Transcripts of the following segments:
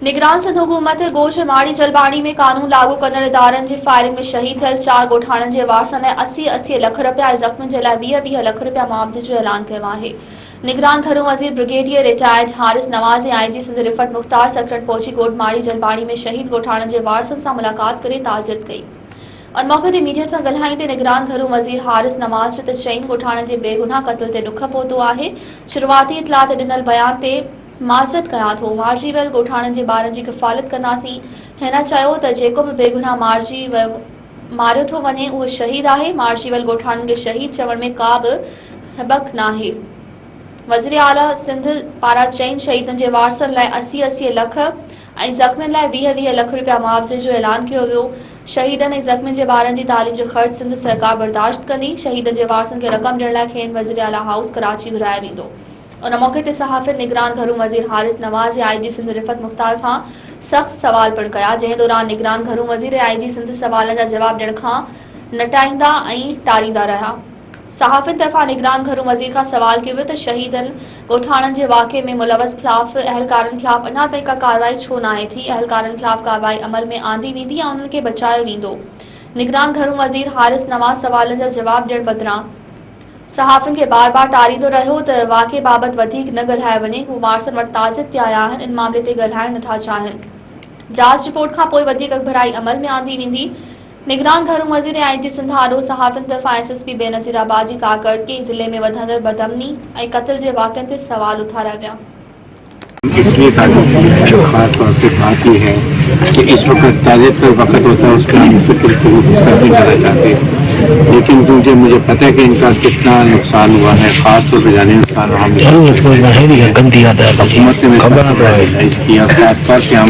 निगरान सिंध हुकूमत गोश माड़ी जलबाणी में कानून लागू करण इदारनि जी फायरिंग में शहीद थियल 4 ॻोठाणनि जे वारसनि लाइ 80-80 लख रुपया ऐं ज़ख़्मियुनि जे लाइ 20-20 लख रुपया मुआवज़े जो ऐलान कयो आहे। निगरान घरू वज़ीर ब्रिगेडियर रिटायर्ड हारिस नवाज़ ऐं आईजी सिंध रिफ़त मुख़्तार सकरट पहुची ॻोठ माड़ी जलबाणी में शहीद ॻोठाणनि जे वारसनि सां मुलाक़ात करे ताज़ियत कई। और मौके ते मीडिया सां ॻाल्हाईंदे निगरान घरू वज़ीर हारिस नवाज़ त चईं ॻोठाणनि जे बेगुनाह क़त्ल ते ॾुख पहुतो आहे। शुरूआती इतला ते ॾिनल बयान ते माज़रत कयां थो, मारिजी वियल ॻोठाणनि जे ॿारनि जी किफ़ालत कंदासीं। हिन चयो त जेको बि बेगुनाह मारियो थो वञे उहो शहीद आहे। मारिजी वियल ॻोठाणनि खे शहीद चवण में का बि हिबक नाहे। वज़ीर आला सिंध पारां चईं शहीदनि जे वारसनि लाइ 80-80 लख ऐं ज़ख़्मियुनि लाइ 20-20 लख रुपया मुआवज़े जो ऐलान कयो वियो। शहीदनि ऐं ज़ख़्मियुनि जे ॿारनि जी तालीम जो ख़र्च सिंध सरकार बर्दाश्त कंदी। शहीदनि जे वारसनि खे रक़म ॾियण लाइ खेनि वज़ीर आला हाउस कराची घुरायो वेंदो। उन मौके ते सहाफ़िन निगरान घरू वज़ीर हारिस नवाज़ ऐं आईजी सिंध रिफ़त मुख़्तार खां सख़्त सवाल पिणु कया, जंहिं दौरान निगरान घरू वज़ीर ऐं आईजी सिंध सवालनि जा जवाब ॾियण खां नटाईंदा ऐं टारींदा रहिया। सहाफ़िन तरफ़ां निगरान घरू वज़ीर खां सवाल कयो वियो त शहीदनि ॻोठाणनि जे वाक़े में मुलवस ख़िलाफ़ अहलकारनि ख़िलाफ़ अञा ताईं का कार्रवाई छो न आहे थी। अहलकारनि ख़िलाफ़ कार्रवाई अमल में आंदी वेंदी या उन्हनि खे बचायो वेंदो। निगरान घरू वज़ीर हारिस नवाज़ सवालनि जा जवाब ॾियण बदिरां सहाफ़िन खे बार-बार टारींदो रहियो त वाक़े बाबति वधीक न ॻाल्हायो वञे। हू वारसनि वटि ताज़ियत ते आया आहिनि, इन मामले ते ॻाल्हाइण नथा चाहिनि। जांच रिपोर्ट खां पोइ वधीक अखबराई अमल में आंदी वेंदी। निगरान घरू वज़ीर ऐं आईजी सिंध आॾो सहाफ़िन तरफ़ां एसएसपी बेनज़ीर आबादी कारकर्दगी ज़िले में वधंदड़ बदअमनी ऐं क़त्ल जे वाक़िअनि ते सवाल उथारिया विया। इसलिए खास तौर पे बात यह है कि इस वक्त ताज़ियत का वक्त होता है, उसका हम इस पर डिस्कस नहीं करना चाहते, लेकिन क्योंकि मुझे पता है कि इनका कितना नुकसान हुआ है, खास तौर पर जानी नुकसान हुकूमत ने रिलाइज किया। खास तौर पर हम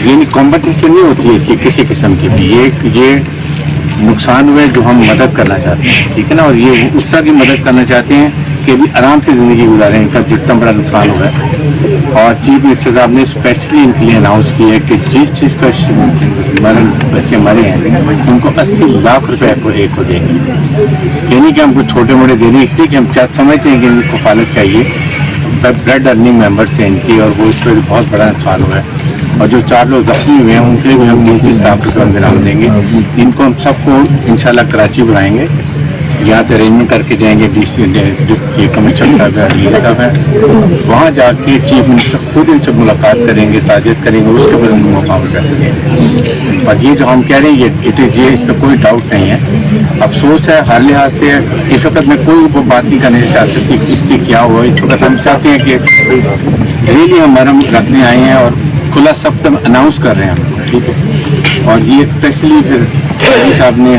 ये कॉम्पिटिशन नहीं होती है कि किसी किस्म की भी ये नुकसान हुए जो हम मदद करना चाहते हैं, ठीक है ना, और ये उस तरह की मदद करना चाहते हैं कि भी आराम से ज़िंदगी गुजारें। इनका जितना बड़ा नुकसान हुआ है और चीफ मिनिस्टर साहब ने स्पेशली इनके लिए अनाउंस किया है कि जिस चीज़ का बच्चे मरे हैं उनको 80 लाख रुपए को एक को देंगे। यानी कि हमको छोटे मोटे दे दें, इसलिए कि हम समझते हैं कि इनको कफालत चाहिए ब्लड अर्निंग मेंबर्स हैं इनकी, और वो इस पर बहुत बड़ा नुकसान हुआ है। और जो 4 लोग जख्मी हुए हैं उनके लिए भी हम ड्यूटी स्टाफ को इंतजाम देंगे। इनको हम सबको इंशाल्लाह कराची बुलाएंगे, यहाँ से अरेंजमेंट करके जाएंगे। डीसी कमिश्नर साहब है, डी साहब है, वहाँ जाके चीफ मिनिस्टर खुद इनसे मुलाकात करेंगे, ताज़ियत करेंगे, उसके बाद उनको मुकाबला कर सकेंगे। और ये जो हम कह रहे हैं ये इस पर कोई डाउट नहीं है। अफसोस है हर लिहाज से, इस वक्त मैं कोई बात नहीं करने चाह सकती किसकी क्या हुआ। इस वक्त हम चाहते हैं कि रियली हम मरहम रखने आए हैं और खुला सब तक अनाउंस कर रहे हैं, ठीक है। और ये स्पेशली फिर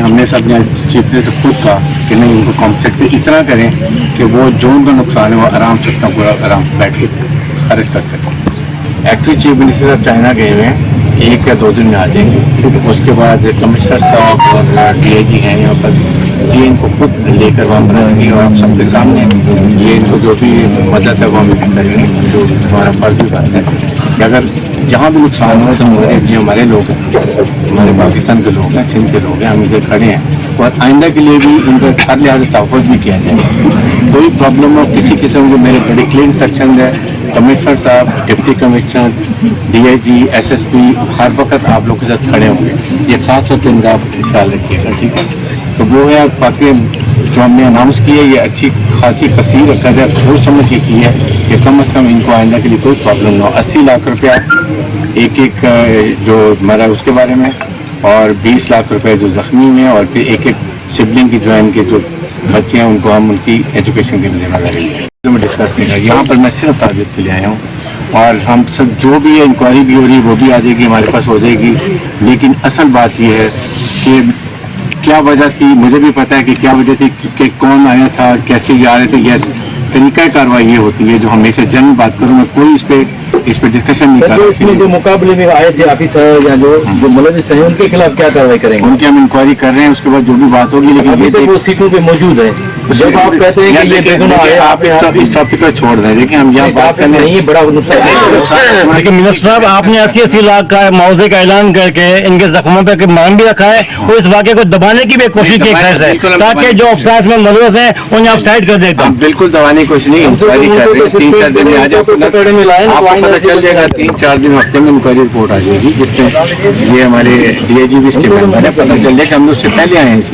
हमने सबने चीफ ने तो खुद कहा कि नहीं, उनको कॉम्पनसेट पे इतना करें कि वो जो उनका नुकसान है वो आराम से अपना पूरा आराम बैठ के खर्च कर सकें। एक्चुअली चीफ मिनिस्टर साहब चाइना गए हुए हैं, 1 या 2 दिन में आ जाएंगे। उसके बाद कमिश्नर साहब और डीआईजी हैं यहाँ पर, ये इनको खुद लेकर वहाँ बनाएंगे और आप सबके सामने ये इनको जो भी मदद है वो हम करेंगे, जो हमारा फर्ज भी बनता है कि अगर जहाँ भी नुकसान हो तो हमारे लोग हैं, हमारे पाकिस्तान के लोग हैं, सिंध के लोग हैं, हम इधर खड़े हैं और आइंदा के लिए भी उनका हर लिहाज तहफ़्फ़ुज़ भी किया जाए। कोई प्रॉब्लम हो किसी किस्म के मेरे बड़े क्लियर इंस्ट्रक्शन है, कमिश्नर साहब, डिप्टी कमिश्नर, डीआईजी, एसएसपी हर वक्त आप लोग के साथ खड़े होंगे। ये खास तौर पर इनका ख्याल रखिएगा, ठीक है। तो वो है बाकी जो हमने अनाउंस की है, ये अच्छी खासी कसीर रखा जाए, सोच समझ के की है कि कम अज़ कम इनको आइंदा के लिए कोई प्रॉब्लम ना हो। 80 लाख रुपया एक जो मरा उसके बारे में, और 20 लाख रुपए जो जख्मी हुए हैं, और फिर एक सिबलिंग की जो इनके जो बच्चे हैं उनको हम उनकी एजुकेशन की जिम्मेदारी लेंगे। मैं डिस्कस नहीं कर, यहाँ पर मैं सिर्फ ताज़ियत के लिए आया हूँ और हम सब जो भी है इंक्वायरी भी हो रही है वो भी आ जाएगी, हमारे पास हो जाएगी। लेकिन असल बात यह है कि क्या वजह थी, मुझे भी पता है कि क्या वजह थी, कि कौन आया था, कैसे ये आ रहे थे। यस, तरीका कार्रवाई ये होती है जो हमेशा जनरल बात करूँ, मैं कोई इस पे डिस्कशन नहीं कर रहा। जो मुकाबले में आए थे ऑफिसर या जो मुलविस हैं उनके खिलाफ क्या कार्रवाई करेंगे? उनकी हम इंक्वायरी कर रहे हैं, उसके बाद जो भी बात होगी। लेकिन अभी तक वो सीटों पे मौजूद है। जब आप कहते हैं कि ये बेगुनाह है, आप इस टॉपिक को छोड़ दें। देखिए हम यहाँ बात करने नहीं, बड़ा नुकसान। लेकिन मिनिस्टर साहब, आपने 80-80 लाख का मुआवजे का ऐलान करके इनके जख्मों पे मान भी रखा है और इस वाक़े को दबाने की भी कोशिश की है ताकि जो अफसास में मुलविस हैं उन्हें आप साइड कर देगा। बिल्कुल दबाने नहीं, कुछ नहीं, इंक्वायरी कर रहे हैं। 3-4 दिन में आ जाओ, आपको पता चल जाएगा। 3-4 दिन हफ्ते में इंक्वायरी रिपोर्ट आ जाएगी, जिसमें ये हमारे DIG भी इसके मेंबर है, पता चल जाएगा। हम लोग उससे पहले आए हैं इसी